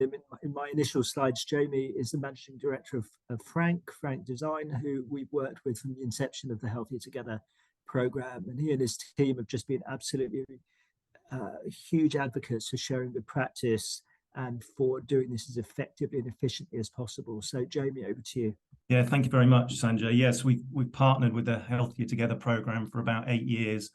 in my initial slides, Jamie is the managing director of Frank Design, who we've worked with from the inception of the Healthier Together program. And he and his team have just been absolutely huge advocates for sharing good practice and for doing this as effectively and efficiently as possible. So Jamie, over to you. Yeah, thank you very much, Sanjay. Yes, we've partnered with the Healthier Together program for about 8 years.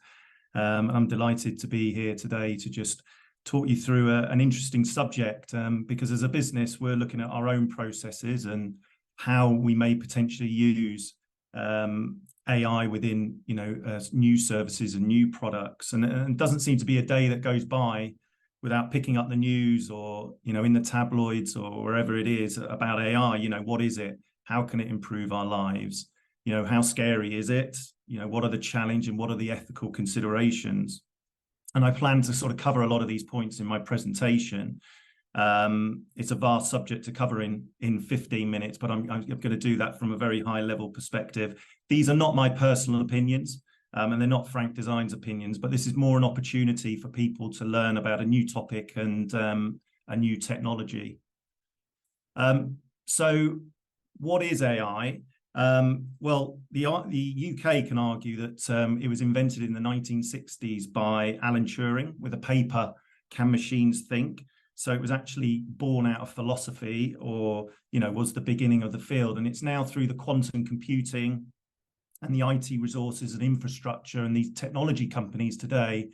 I'm delighted to be here today to just talk you through an interesting subject, because as a business, we're looking at our own processes and how we may potentially use AI within, new services and new products. And it doesn't seem to be a day that goes by without picking up the news or, in the tabloids or wherever it is about AI. What is it? How can it improve our lives? How scary is it? What are the challenge and what are the ethical considerations? And I plan to sort of cover a lot of these points in my presentation. It's a vast subject to cover in 15 minutes, but I'm going to do that from a very high level perspective. These are not my personal opinions, and they're not Frank Design's opinions, but this is more an opportunity for people to learn about a new topic and a new technology. So what is AI? Well, the UK can argue that it was invented in the 1960s by Alan Turing with a paper, Can Machines Think? So it was actually born out of philosophy, or, was the beginning of the field. And it's now through the quantum computing and the IT resources and infrastructure and these technology companies today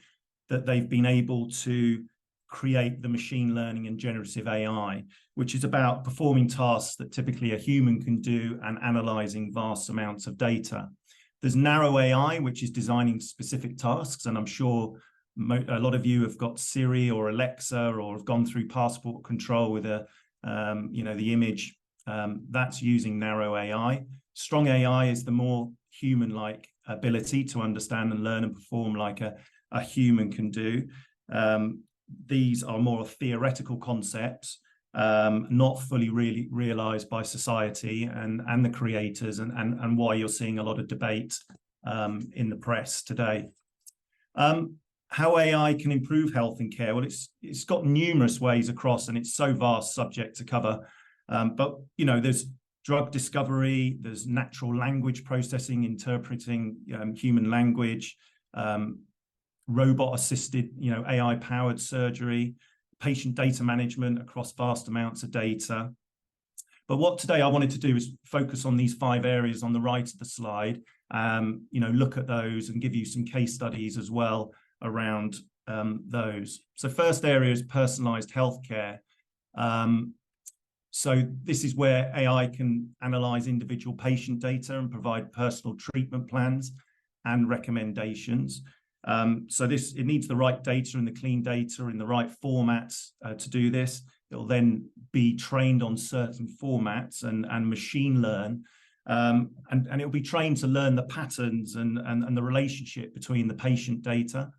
that they've been able to create the machine learning and generative AI, which is about performing tasks that typically a human can do and analyzing vast amounts of data. There's narrow AI, which is designing specific tasks. And I'm sure a lot of you have got Siri or Alexa or have gone through passport control with the image. That's using narrow AI. Strong AI is the more human-like ability to understand and learn and perform like a human can do. These are more theoretical concepts, not fully really realized by society and the creators, and why you're seeing a lot of debate in the press today. How AI can improve health and care? Well, it's got numerous ways across, and it's so vast subject to cover. But there's drug discovery, there's natural language processing, interpreting human language, robot-assisted, AI-powered surgery, patient data management across vast amounts of data. But what today I wanted to do is focus on these 5 areas on the right of the slide, look at those and give you some case studies as well around those. So first area is personalized healthcare. So this is where AI can analyze individual patient data and provide personal treatment plans and recommendations. So it needs the right data and the clean data in the right formats to do this. It'll then be trained on certain formats and machine learn, and it'll be trained to learn the patterns and the relationship between the patient data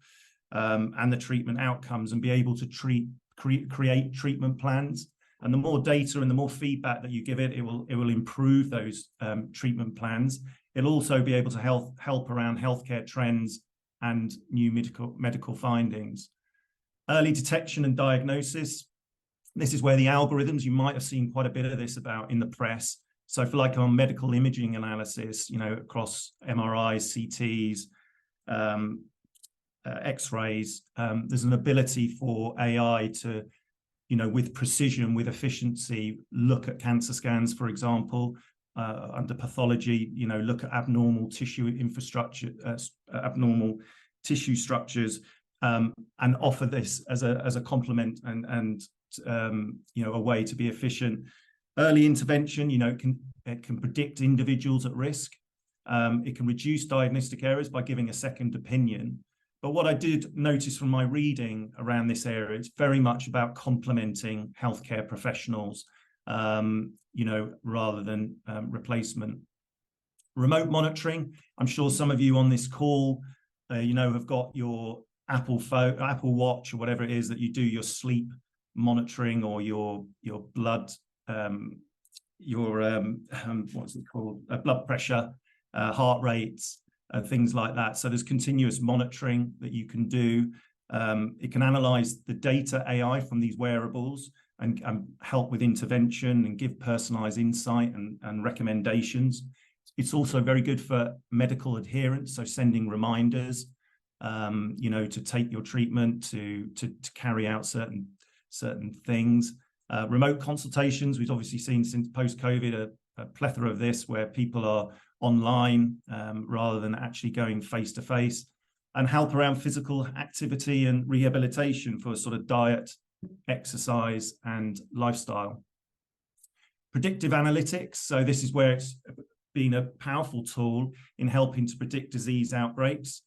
and the treatment outcomes, and be able to create treatment plans. And the more data and the more feedback that you give it, it will improve those treatment plans. It'll also be able to help around healthcare trends and new medical findings. Early detection and diagnosis. This is where the algorithms, you might have seen quite a bit of this about in the press. So for like our medical imaging analysis, across MRIs, CTs, X-rays, there's an ability for AI to, with precision, with efficiency, look at cancer scans, for example, under pathology, look at abnormal tissue infrastructure, abnormal tissue structures, and offer this as a complement and a way to be efficient. Early intervention, it can predict individuals at risk. It can reduce diagnostic errors by giving a second opinion. But what I did notice from my reading around this area, it's very much about complementing healthcare professionals, rather than replacement. Remote monitoring. I'm sure some of you on this call, have got your Apple Watch or whatever it is that you do your sleep monitoring, or your blood, what's it called? Blood pressure, heart rates, things like that. So there's continuous monitoring that you can do. It can analyze the data AI from these wearables and help with intervention and give personalized insight and recommendations. It's also very good for medical adherence, so sending reminders, to take your treatment, to carry out certain things. Remote consultations, we've obviously seen since post-COVID a plethora of this, where people are online rather than actually going face-to-face, and help around physical activity and rehabilitation for sort of diet, exercise, and lifestyle. Predictive analytics, so this is where it's been a powerful tool in helping to predict disease outbreaks,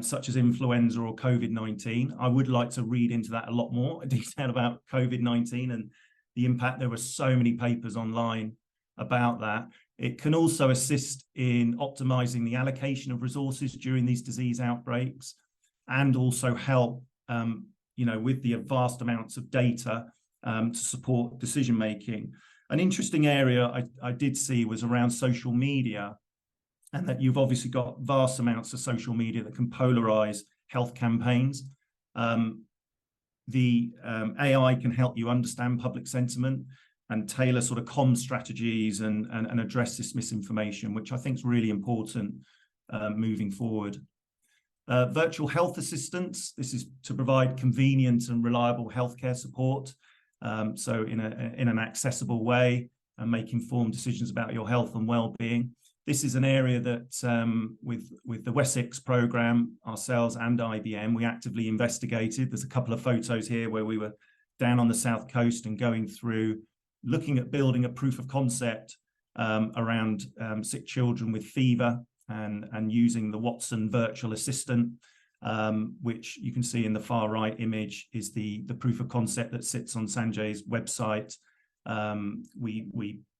such as influenza or COVID-19. I would like to read into that a lot more detail about COVID-19 and the impact. There were so many papers online about that. It can also assist in optimizing the allocation of resources during these disease outbreaks, and also help, with the vast amounts of data to support decision making. An interesting area I did see was around social media, and that you've obviously got vast amounts of social media that can polarize health campaigns. The AI can help you understand public sentiment and tailor sort of comm strategies and address this misinformation, which I think is really important moving forward. Virtual health assistants, this is to provide convenient and reliable healthcare support, so in an accessible way, and make informed decisions about your health and well-being. This is an area that with the Wessex programme, ourselves and IBM, we actively investigated. There's a couple of photos here where we were down on the south coast and going through, looking at building a proof of concept around sick children with fever, and using the Watson virtual assistant, which you can see in the far right image is the proof of concept that sits on Sanjay's website.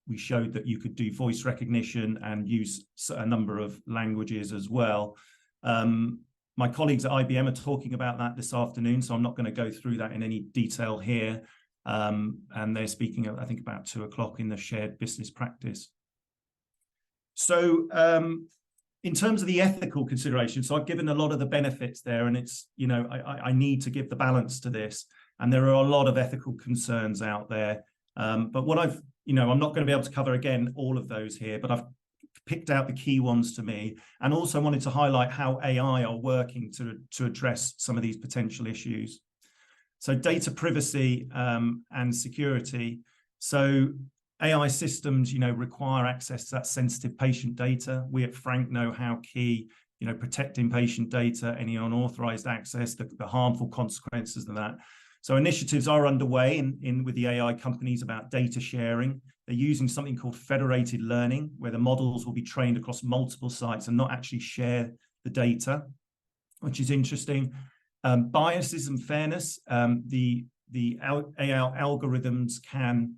We showed that you could do voice recognition and use a number of languages as well. My colleagues at IBM are talking about that this afternoon, so I'm not going to go through that in any detail here. And they're speaking, I think, about 2 o'clock in the shared business practice. So in terms of the ethical considerations, so I've given a lot of the benefits there, and it's, I need to give the balance to this. And there are a lot of ethical concerns out there. But what I'm not going to be able to cover again all of those here, but I've picked out the key ones to me, and also wanted to highlight how AI are working to address some of these potential issues. So data privacy and security. So AI systems, require access to that sensitive patient data. We at Frank know how key, protecting patient data, any unauthorized access, the harmful consequences of that. So initiatives are underway with the AI companies about data sharing. They're using something called federated learning, where the models will be trained across multiple sites and not actually share the data, which is interesting. Biases and fairness. The AI algorithms can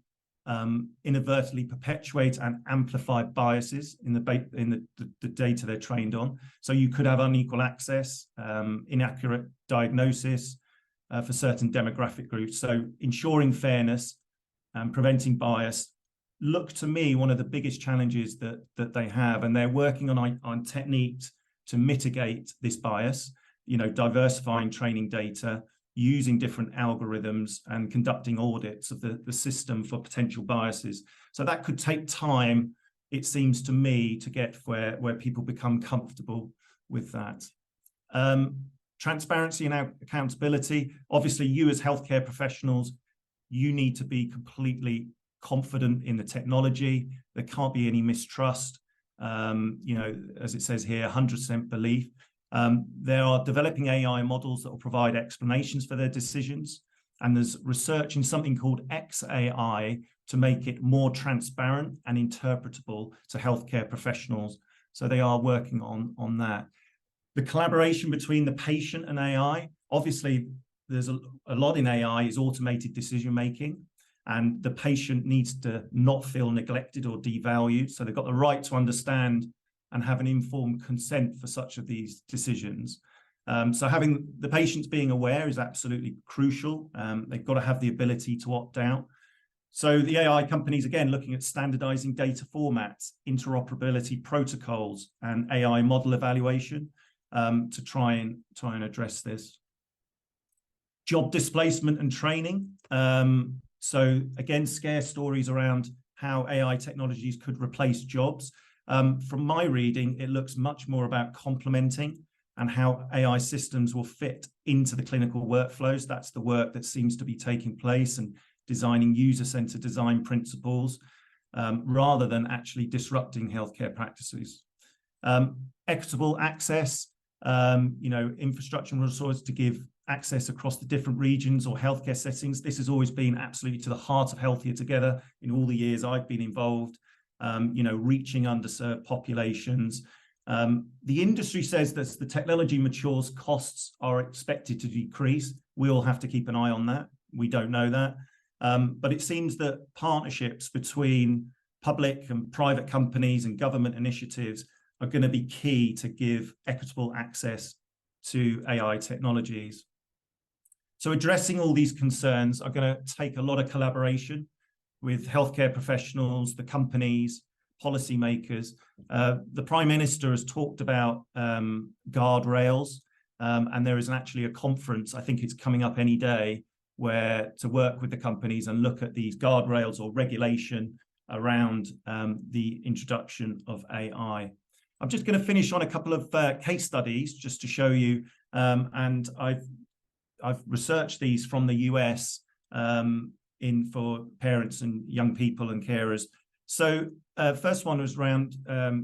inadvertently perpetuate and amplify biases in the data they're trained on. So you could have unequal access, inaccurate diagnosis for certain demographic groups. So ensuring fairness and preventing bias look to me one of the biggest challenges that they have, and they're working on techniques to mitigate this bias. Diversifying training data, using different algorithms, and conducting audits of the system for potential biases. So that could take time, it seems to me, to get where people become comfortable with that. Transparency and accountability. Obviously, you as healthcare professionals, you need to be completely confident in the technology. There can't be any mistrust. As it says here, 100% belief. They are developing AI models that will provide explanations for their decisions. And there's research in something called XAI to make it more transparent and interpretable to healthcare professionals. So they are working on that. The collaboration between the patient and AI, obviously there's a lot in AI is automated decision making, and the patient needs to not feel neglected or devalued. So they've got the right to understand and have an informed consent for such of these decisions. So having the patients being aware is absolutely crucial. They've got to have the ability to opt out. So the AI companies, again, looking at standardizing data formats, interoperability protocols, and AI model evaluation to try and address this. Job displacement and training. So again, scare stories around how AI technologies could replace jobs. From my reading, it looks much more about complementing and how AI systems will fit into the clinical workflows. That's the work that seems to be taking place, and designing user-centered design principles, rather than actually disrupting healthcare practices. Equitable access, infrastructure and resources to give access across the different regions or healthcare settings. This has always been absolutely to the heart of Healthier Together in all the years I've been involved, reaching underserved populations. The industry says that as the technology matures, costs are expected to decrease. We all have to keep an eye on that. We don't know that. But it seems that partnerships between public and private companies and government initiatives are going to be key to give equitable access to AI technologies. So addressing all these concerns are going to take a lot of collaboration with healthcare professionals, the companies, policymakers. The Prime Minister has talked about guardrails, and there is actually a conference, I think it's coming up any day, where to work with the companies and look at these guardrails or regulation around the introduction of AI. I'm just going to finish on a couple of case studies just to show you, and I've researched these from the US for parents and young people and carers. So first one was around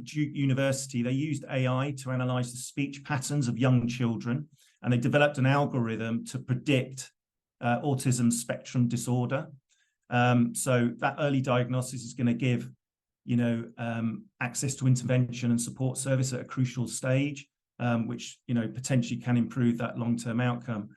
Duke University. They used AI to analyze the speech patterns of young children, and they developed an algorithm to predict autism spectrum disorder. So that early diagnosis is going to give access to intervention and support service at a crucial stage, which potentially can improve that long-term outcome.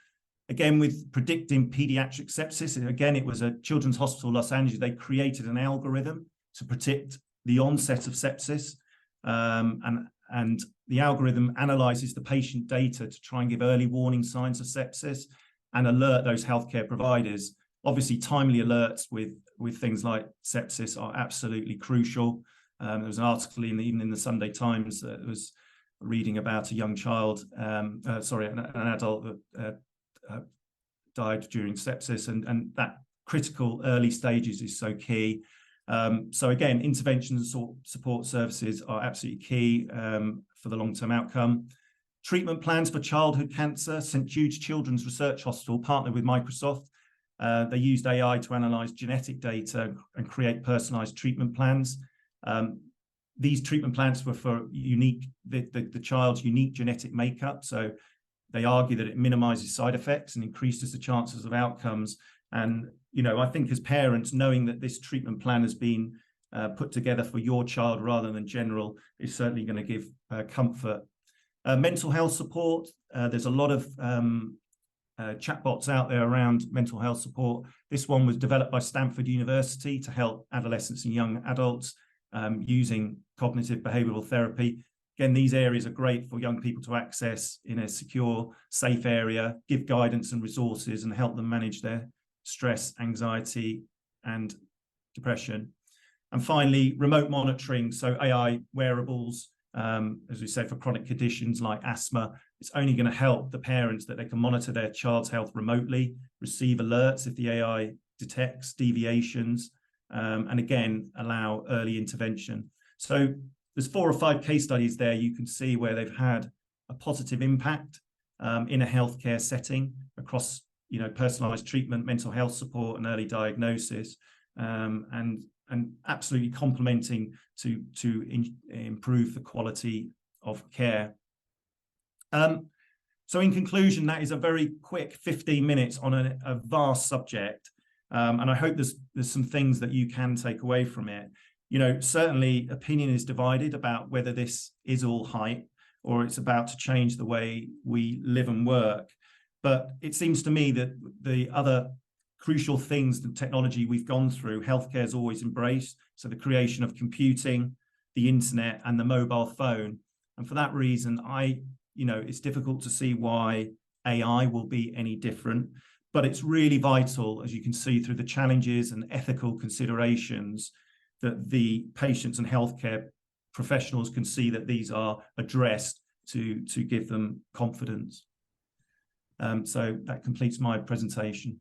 Again, with predicting pediatric sepsis, again, it was a Children's Hospital Los Angeles. They created an algorithm to predict the onset of sepsis, and the algorithm analyzes the patient data to try and give early warning signs of sepsis and alert those healthcare providers. Obviously, timely alerts with things like sepsis are absolutely crucial. There was an article even in the Sunday Times that was reading about a young child, an adult that died during sepsis, and that critical early stages is so key. So again, intervention and support services are absolutely key for the long-term outcome. Treatment plans for childhood cancer. St. Jude's Children's Research Hospital partnered with Microsoft. They used AI to analyze genetic data and create personalized treatment plans. These treatment plans were for the child's unique genetic makeup. So they argue that it minimizes side effects and increases the chances of outcomes. And, I think as parents, knowing that this treatment plan has been put together for your child rather than general is certainly going to give comfort. Mental health support. There's a lot of chatbots out there around mental health support. This one was developed by Stanford University to help adolescents and young adults using cognitive behavioral therapy. Again, these areas are great for young people to access in a secure, safe area, give guidance and resources, and help them manage their stress, anxiety, and depression. And finally, remote monitoring. So AI wearables, as we said, for chronic conditions like asthma, it's only going to help the parents that they can monitor their child's health remotely, receive alerts if the AI detects deviations, and again, allow early intervention. So there's 4 or 5 case studies there you can see where they've had a positive impact in a healthcare setting across, personalized treatment, mental health support, and early diagnosis, and absolutely complementing to improve the quality of care. So in conclusion, that is a very quick 15 minutes on a vast subject. And I hope there's some things that you can take away from it. Certainly opinion is divided about whether this is all hype or it's about to change the way we live and work. But it seems to me that the other crucial things, the technology we've gone through, healthcare has always embraced. So the creation of computing, the internet, and the mobile phone. And for that reason, it's difficult to see why AI will be any different. But it's really vital, as you can see through the challenges and ethical considerations, that the patients and healthcare professionals can see that these are addressed to give them confidence. So that completes my presentation.